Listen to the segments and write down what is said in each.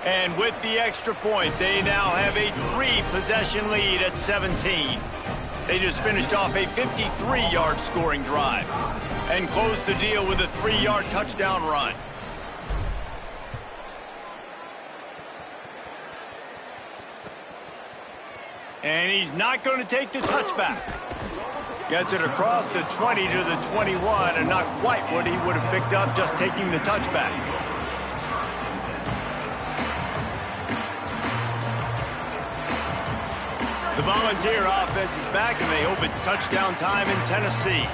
And with the extra point, they now have a 3-possession lead at 17. They just finished off a 53-yard scoring drive and closed the deal with a 3-yard touchdown run. And he's not going to take the touchback. Gets it across the 20 to the 21, and not quite what he would have picked up just taking the touchback. The Volunteer offense is back, and they hope it's touchdown time in Tennessee.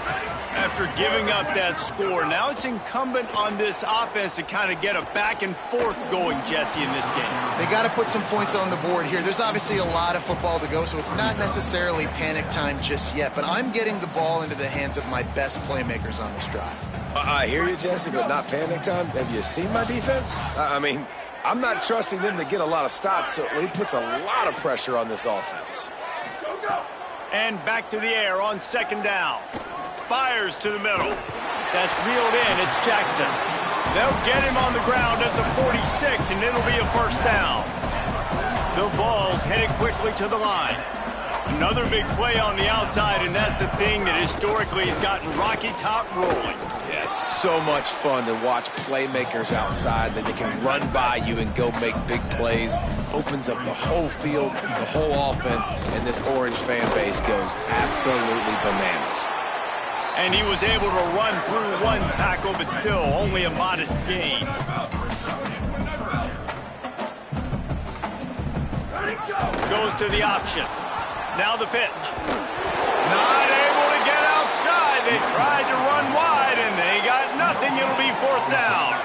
After giving up that score, now it's incumbent on this offense to kind of get a back and forth going, Jesse, in this game. They got to put some points on the board here. There's obviously a lot of football to go, so it's not necessarily panic time just yet, but I'm getting the ball into the hands of my best playmakers on this drive. I hear you, Jesse, but not panic time. Have you seen my defense? I mean, I'm not trusting them to get a lot of stops, so he puts a lot of pressure on this offense. And back to the air on second down. Fires to the middle. That's reeled in. It's Jackson. They'll get him on the ground at the 46, and it'll be a first down. The Vols headed quickly to the line. Another big play on the outside, and that's the thing that historically has gotten Rocky Top rolling. Yeah, so much fun to watch playmakers outside that they can run by you and go make big plays. Opens up the whole field, the whole offense, and this Orange fan base goes absolutely bananas. And he was able to run through one tackle, but still only a modest gain. Goes to the option. Now the pitch. Not able to get outside. They tried to run wide, and they got nothing. It'll be fourth down.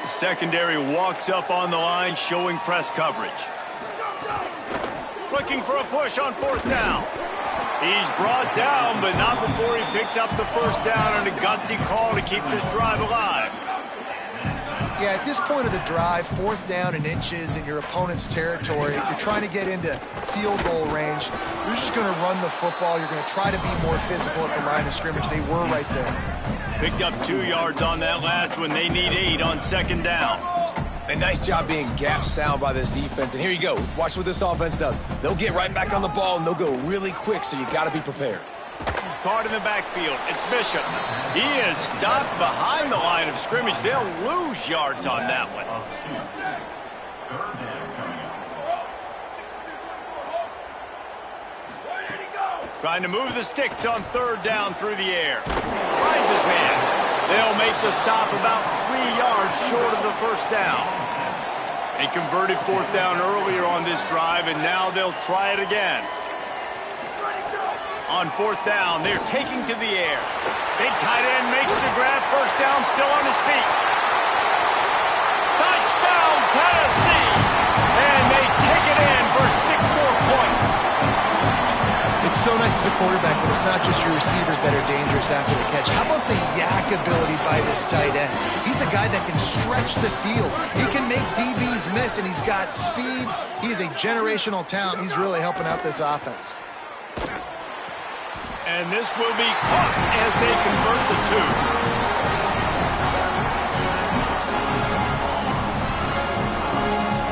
The secondary walks up on the line, showing press coverage. Looking for a push on fourth down. He's brought down, but not before he picks up the first down, and a gutsy call to keep this drive alive. Yeah, at this point of the drive, fourth down and inches in your opponent's territory, you're trying to get into field goal range. You're just going to run the football. You're going to try to be more physical at the line of scrimmage. They were right there. Picked up 2 yards on that last one. They need 8 on second down. A nice job being gap sound by this defense. And here you go. Watch what this offense does. They'll get right back on the ball, and they'll go really quick, so you got to be prepared. Caught in the backfield. It's Bishop. He is stopped behind the line of scrimmage. They'll lose yards on that one. Trying to move the sticks on third down through the air. Finds his man. They'll make the stop about 3 yards short of the first down. They converted fourth down earlier on this drive, and now they'll try it again. On fourth down, they're taking to the air. Big tight end makes the grab. First down, still on his feet. Touchdown, Tennessee! And they take it in for 6 more points. It's so nice as a quarterback, but it's not just your receivers that are dangerous after the catch. How about the yak ability by this tight end? He's a guy that can stretch the field. He can make DBs miss, and he's got speed. He is a generational talent. He's really helping out this offense. And this will be caught as they convert the 2.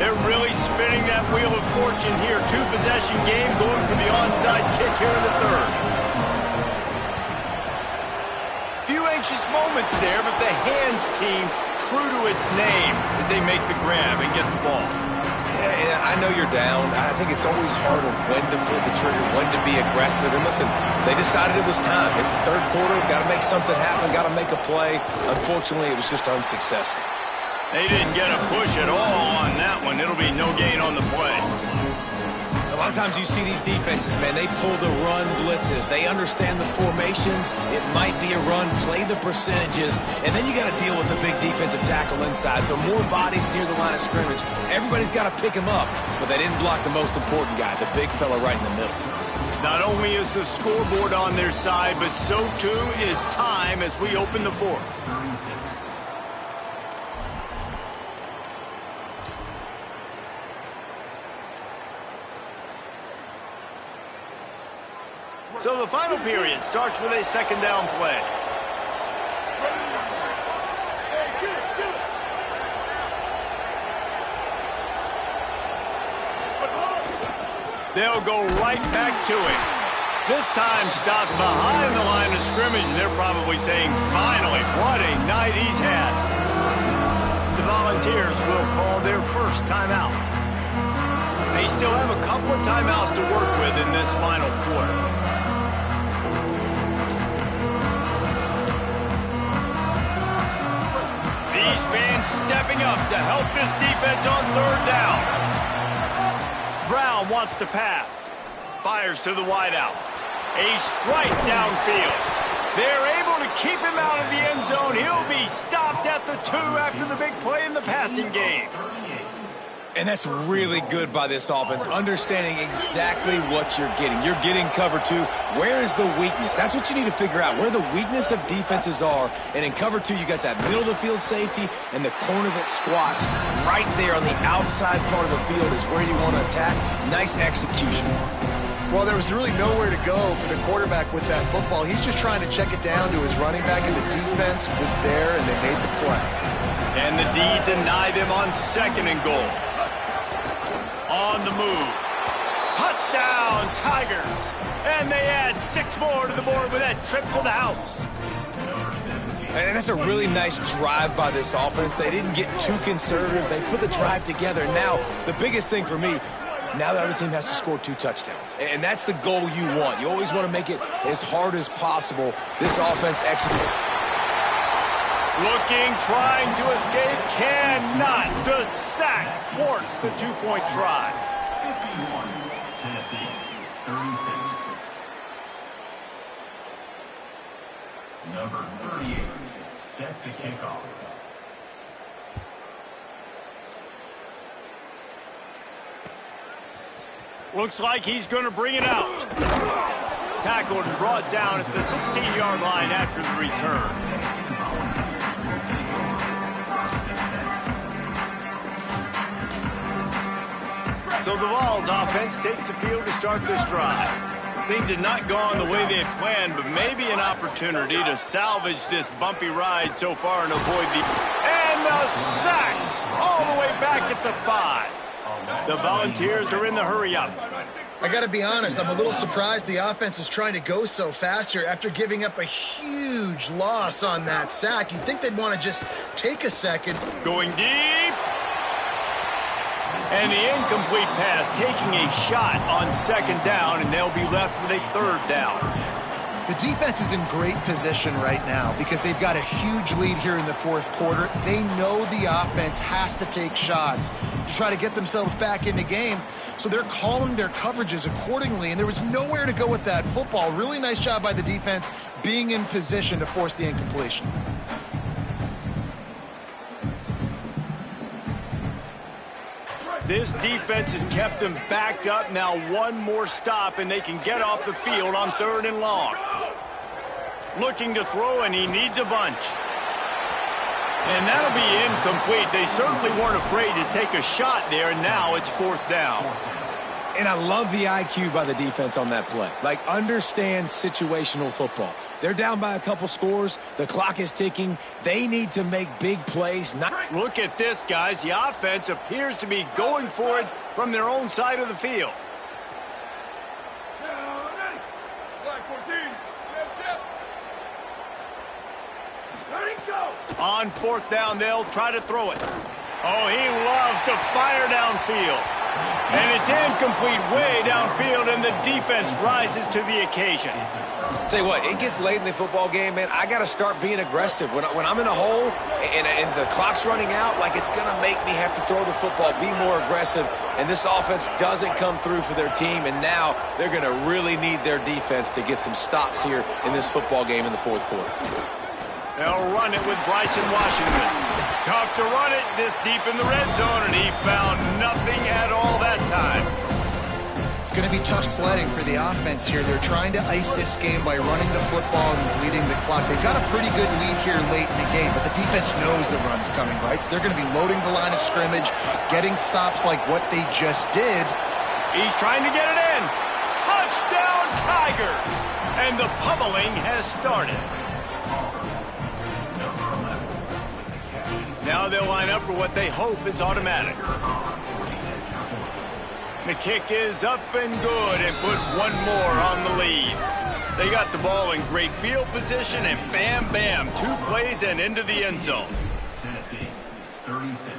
They're really spinning that wheel of fortune here. 2-possession game, going for the onside kick here in the third. Few anxious moments there, but the hands team true to its name as they make the grab and get the ball. Yeah, I know you're down. I think it's always hard of when to pull the trigger, when to be aggressive. And listen, they decided it was time. It's the third quarter. Got to make something happen. Got to make a play. Unfortunately, it was just unsuccessful. They didn't get a push at all on that one. It'll be no gain on the play. A lot of times you see these defenses, man, they pull the run blitzes. They understand the formations. It might be a run, play the percentages, and then you got to deal with the big defensive tackle inside. So more bodies near the line of scrimmage. Everybody's got to pick him up, but they didn't block the most important guy, the big fella right in the middle. Not only is the scoreboard on their side, but so too is time as we open the fourth. So the final period starts with a second down play. they'll go right back to it. This time stopped behind the line of scrimmage, and they're probably saying, finally, what a night he's had. The Volunteers will call their first timeout. They still have a couple of timeouts to work with in this final quarter. These fans stepping up to help this defense on third down. Brown wants to pass. Fires to the wideout. A strike downfield. They're able to keep him out of the end zone. He'll be stopped at the 2 after the big play in the passing game. And that's really good by this offense, understanding exactly what you're getting. You're getting cover 2. Where is the weakness? That's what you need to figure out, where the weakness of defenses are. And in cover 2, you got that middle of the field safety and the corner that squats. Right there on the outside part of the field is where you want to attack. Nice execution. Well, there was really nowhere to go for the quarterback with that football. He's just trying to check it down to his running back, and the defense was there, and they made the play. And the D deny them on 2nd and goal. On the move. Touchdown, Tigers. And they add 6 more to the board with that trip to the house. And that's a really nice drive by this offense. They didn't get too conservative. They put the drive together. Now, the biggest thing for me, now the other team has to score 2 touchdowns. And that's the goal you want. You always want to make it as hard as possible. This offense executes. Looking, trying to escape, cannot. The sack thwarts the 2-point try. 51, Tennessee, 36. Number 38, set to kick off. Looks like he's going to bring it out. Tackled and brought down at the 16-yard line after the return. So the Vols offense takes the field to start this drive. Things had not gone the way they had planned, but maybe an opportunity to salvage this bumpy ride so far and avoid the... And the sack! All the way back at the 5. The Volunteers are in the hurry-up. I got to be honest, I'm a little surprised the offense is trying to go so fast here after giving up a huge loss on that sack. You'd think they'd want to just take a second. Going deep. And the incomplete pass taking a shot on 2nd down, and they'll be left with a 3rd down. The defense is in great position right now because they've got a huge lead here in the 4th quarter. They know the offense has to take shots to try to get themselves back in the game. So they're calling their coverages accordingly, and there was nowhere to go with that football. Really nice job by the defense being in position to force the incompletion. This defense has kept them backed up. Now 1 more stop, and they can get off the field on 3rd and long. Looking to throw, and he needs a bunch. And that'll be incomplete. They certainly weren't afraid to take a shot there, and now it's 4th down. And I love the IQ by the defense on that play. Like, understand situational football. They're down by a couple scores. The clock is ticking. They need to make big plays. Look at this, guys. The offense appears to be going for it from their own side of the field. On 4th down, they'll try to throw it. Oh, he loves to fire downfield. And it's incomplete way downfield, and the defense rises to the occasion. Tell you what, it gets late in the football game, man. I got to start being aggressive. When I'm in a hole and the clock's running out, like, it's going to make me have to throw the football, be more aggressive. And this offense doesn't come through for their team, and now they're going to really need their defense to get some stops here in this football game in the 4th quarter. They'll run it with Bryson Washington. Tough to run it this deep in the red zone, and he found nothing at all that time. It's going to be tough sledding for the offense here. They're trying to ice this game by running the football and bleeding the clock. They've got a pretty good lead here late in the game, but the defense knows the run's coming, right? So they're going to be loading the line of scrimmage, getting stops like what they just did. He's trying to get it in. Touchdown, Tigers! And the pummeling has started. Now they'll line up for what they hope is automatic. The kick is up and good and put one more on the lead. They got the ball in great field position and bam, bam, 2 plays and into the end zone. Tennessee, 36.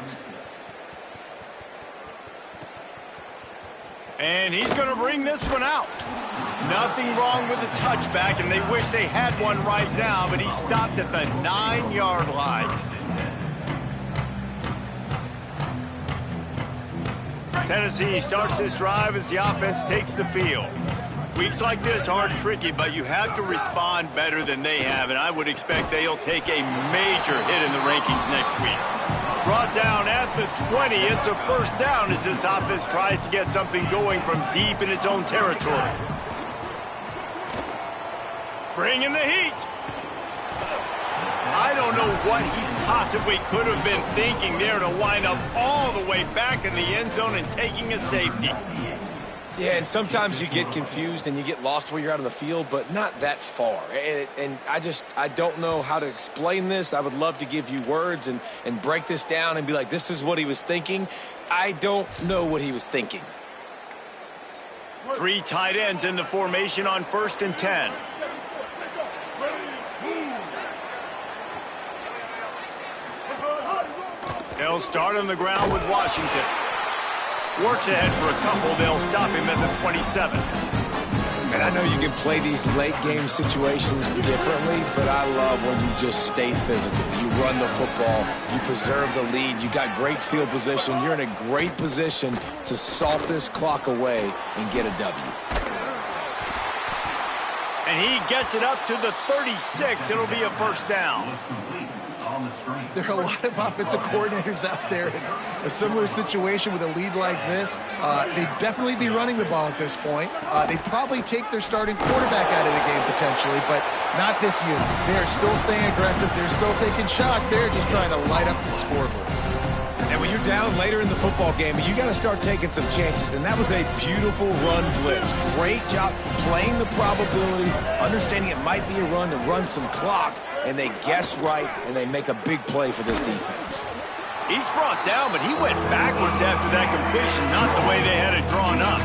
And he's going to bring this one out. Nothing wrong with the touchback, and they wish they had one right now, but he stopped at the 9-yard line. Tennessee starts this drive as the offense takes the field. Weeks like this aren't tricky, but you have to respond better than they have, and I would expect they'll take a major hit in the rankings next week. Brought down at the 20. It's a first down as this offense tries to get something going from deep in its own territory. Bringing the heat. I don't know what he possibly could have been thinking there to wind up all the way back in the end zone and taking a safety. Yeah, and sometimes you get confused and you get lost when you're out of the field, but not that far. And I don't know how to explain this. I would love to give you words and break this down and be like, this is what he was thinking. I don't know what he was thinking. 3 tight ends in the formation on 1st and 10. They'll start on the ground with Washington. Works ahead for a couple. They'll stop him at the 27. And I know you can play these late game situations differently, but I love when you just stay physical. You run the football, you preserve the lead, you got great field position. You're in a great position to salt this clock away and get a W. And he gets it up to the 36. It'll be a first down. There are a lot of offensive coordinators out there in a similar situation with a lead like this. They'd definitely be running the ball at this point. They'd probably take their starting quarterback out of the game potentially, but not this unit. They are still staying aggressive. They're still taking shots. They're just trying to light up the scoreboard. And when you're down later in the football game, you got to start taking some chances. And that was a beautiful run blitz. Great job playing the probability, understanding it might be a run to run some clock. And they guess right, and they make a big play for this defense. He's brought down, but he went backwards after that completion, not the way they had it drawn up.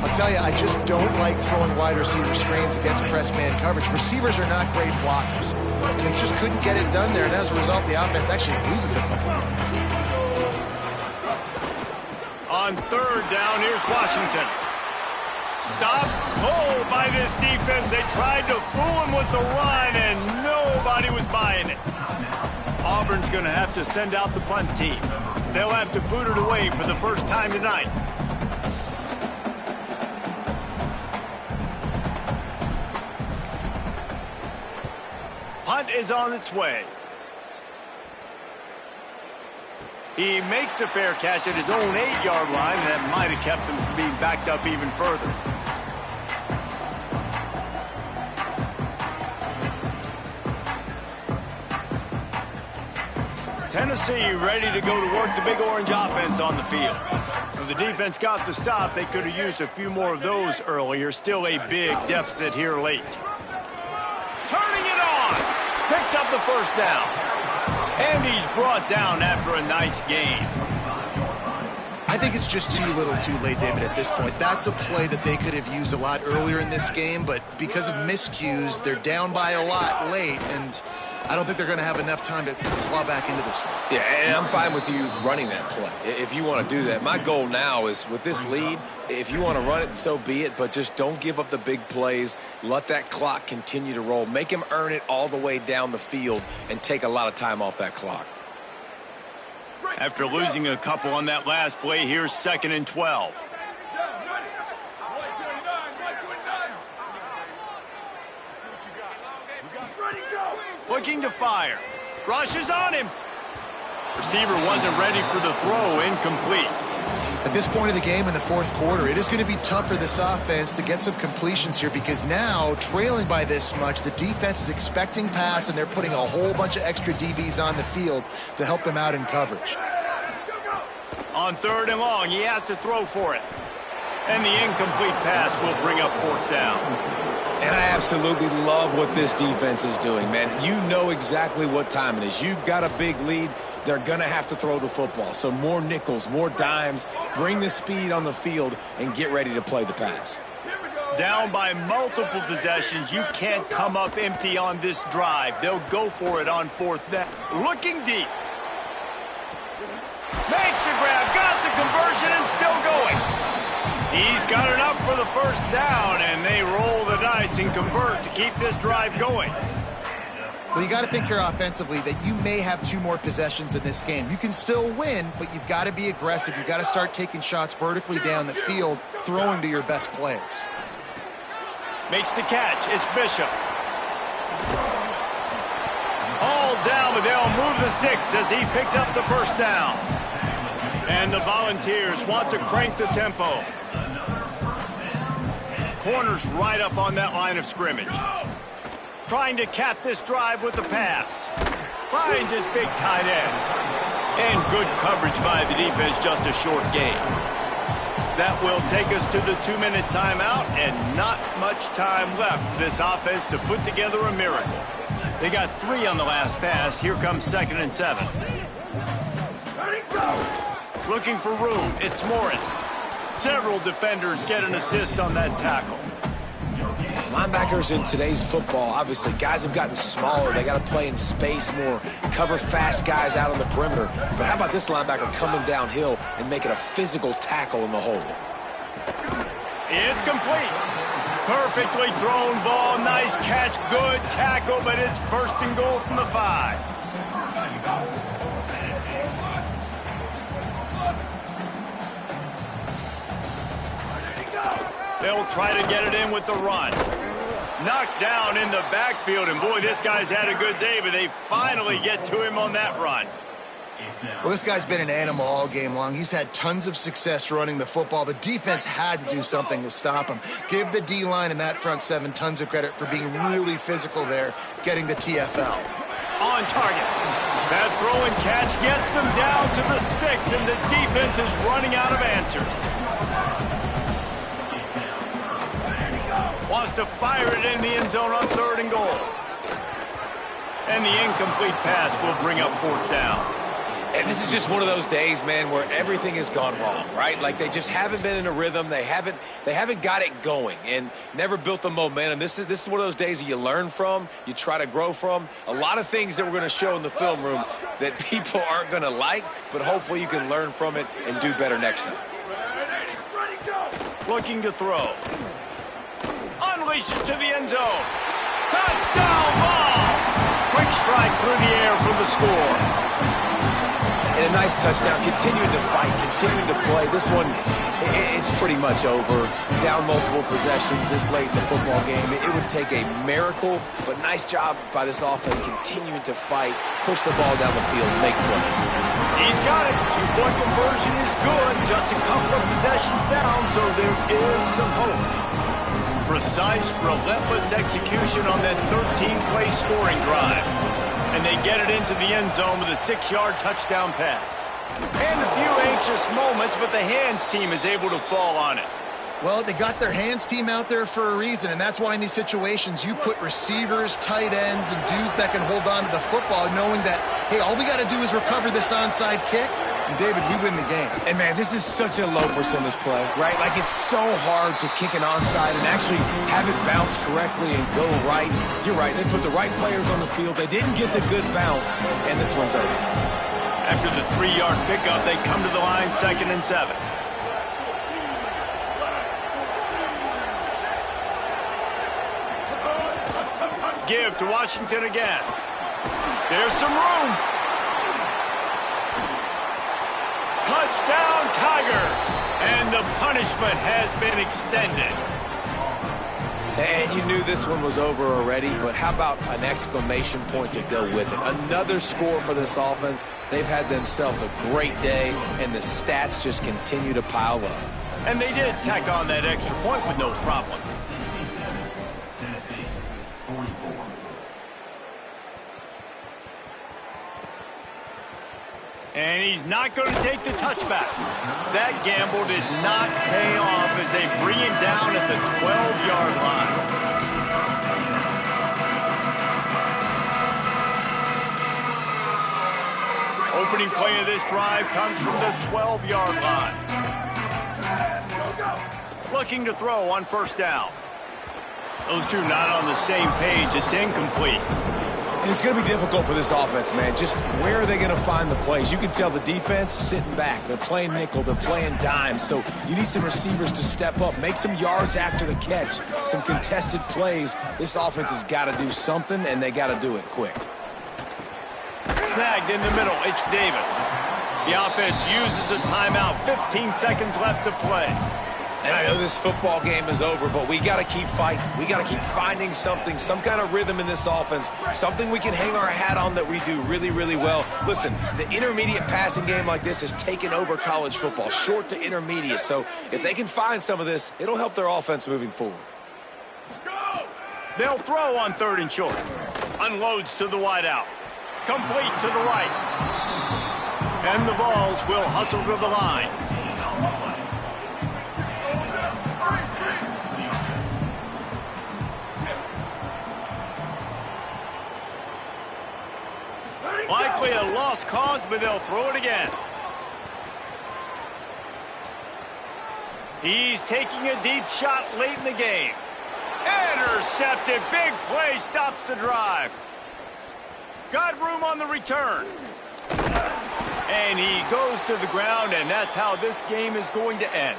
I'll tell you, I just don't like throwing wide receiver screens against press man coverage. Receivers are not great blockers. And they just couldn't get it done there, and as a result, the offense actually loses a couple of yards. On 3rd down, here's Washington. Stopped cold by this defense. They tried to fool him with the run, and nobody was buying it. Auburn's going to have to send out the punt team. They'll have to boot it away for the first time tonight. Punt is on its way. He makes the fair catch at his own 8-yard line, and that might have kept him from being backed up even further. Tennessee ready to go to work the Big Orange offense on the field. When the defense got the stop, they could have used a few more of those earlier. Still a big deficit here late. Turning it on. Picks up the first down. And he's brought down after a nice gain. I think it's just too little too late, David, at this point. That's a play that they could have used a lot earlier in this game, but because of miscues, they're down by a lot late, and I don't think they're going to have enough time to claw back into this one. Yeah, and I'm fine with you running that play if you want to do that. My goal now is with this lead, if you want to run it, so be it, but just don't give up the big plays. Let that clock continue to roll. Make him earn it all the way down the field and take a lot of time off that clock. After losing a couple on that last play, here's 2nd and 12. Looking to fire. Rushes on him. Receiver wasn't ready for the throw. Incomplete. At this point of the game in the 4th quarter, it is going to be tough for this offense to get some completions here because now, trailing by this much, the defense is expecting pass, and they're putting a whole bunch of extra DBs on the field to help them out in coverage. On 3rd and long, he has to throw for it. And the incomplete pass will bring up 4th down. And I absolutely love what this defense is doing, man. You know exactly what time it is. You've got a big lead. they're going to have to throw the football. So more nickels, more dimes, bring the speed on the field, and get ready to play the pass. Down by multiple possessions, you can't come up empty on this drive. They'll go for it on fourth down. Looking deep. Makes the grab, got the conversion, and still going. He's got enough for the first down, and they roll the dice and convert to keep this drive going. Well, you got to think here offensively that you may have 2 more possessions in this game. You can still win, but you've got to be aggressive. You've got to start taking shots vertically down the field, throwing to your best players. Makes the catch. It's Bishop. All down, but they'll move the sticks as he picks up the first down. And the Volunteers want to crank the tempo. Corners right up on that line of scrimmage. Trying to cap this drive with the pass. Finds his big tight end. And good coverage by the defense, just a short gain. That will take us to the 2-minute timeout, and not much time left for this offense to put together a miracle. They got 3 on the last pass. Here comes 2nd and 7. Looking for room. It's Morris. Several defenders get an assist on that tackle. Linebackers in today's football, obviously, guys have gotten smaller. They got to play in space more, cover fast guys out on the perimeter. But how about this linebacker coming downhill and making a physical tackle in the hole? It's complete. Perfectly thrown ball. Nice catch. Good tackle, but it's 1st and goal from the 5. They'll try to get it in with the run. Knocked down in the backfield, and boy, this guy's had a good day, but they finally get to him on that run. Well, this guy's been an animal all game long. He's had tons of success running the football. The defense had to do something to stop him. Give the D-line and that front 7 tons of credit for being really physical there, getting the TFL. On target. That throw and catch gets them down to the 6, and the defense is running out of answers. Wants to fire it in the end zone on 3rd and goal. And the incomplete pass will bring up 4th down. And this is just one of those days, man, where everything has gone wrong, right? Like they just haven't been in a rhythm. They haven't got it going and never built the momentum. This is one of those days that you learn from, you try to grow from. A lot of things that we're going to show in the film room that people aren't going to like, but hopefully you can learn from it and do better next time. Looking to throw. Unleashes to the end zone. Touchdown ball! Quick strike through the air for the score. And a nice touchdown. Continuing to fight, continuing to play. This one, it's pretty much over. Down multiple possessions this late in the football game. It would take a miracle, but nice job by this offense continuing to fight, push the ball down the field, make plays. He's got it. 2-point conversion is good. Just a couple of possessions down, so there is some hope. Precise, relentless execution on that 13-play scoring drive. And they get it into the end zone with a 6-yard touchdown pass. And a few anxious moments, but the hands team is able to fall on it. Well, they got their hands team out there for a reason, and that's why in these situations you put receivers, tight ends, and dudes that can hold on to the football, knowing that, hey, all we got to do is recover this onside kick, and David, we win the game. And man, this is such a low percentage play, right? Like it's so hard to kick an onside and actually have it bounce correctly and go right. You're right, they put the right players on the field. They didn't get the good bounce, and this one's over. After the 3-yard pickup, they come to the line, 2nd and 7. Give to Washington again. There's some room. Touchdown, Tigers. And the punishment has been extended. And you knew this one was over already, but how about an exclamation point to go with it? Another score for this offense. They've had themselves a great day, and the stats just continue to pile up. And they did tack on that extra point with no problem. Tennessee, 44. And he's not going to take the touchback. That gamble did not pay off as they bring him down at the 12-yard line. Opening play of this drive comes from the 12-yard line. Looking to throw on first down. Those two not on the same page. It's incomplete. And it's going to be difficult for this offense, man. Just where are they going to find the plays? You can tell the defense sitting back. They're playing nickel. They're playing dime. So you need some receivers to step up, make some yards after the catch, some contested plays. This offense has got to do something, and they got to do it quick. Snagged in the middle. It's Davis. The offense uses a timeout. 15 seconds left to play. And I know this football game is over, but we got to keep fighting. We got to keep finding something, some kind of rhythm in this offense, something we can hang our hat on that we do really, really well. Listen, the intermediate passing game like this has taken over college football, short to intermediate. So if they can find some of this, it'll help their offense moving forward. They'll throw on 3rd and short. Unloads to the wideout. Complete to the right. And the Vols will hustle to the line. Likely a lost cause, but they'll throw it again. He's taking a deep shot late in the game. Intercepted. Big play stops the drive. Got room on the return. And he goes to the ground, and that's how this game is going to end.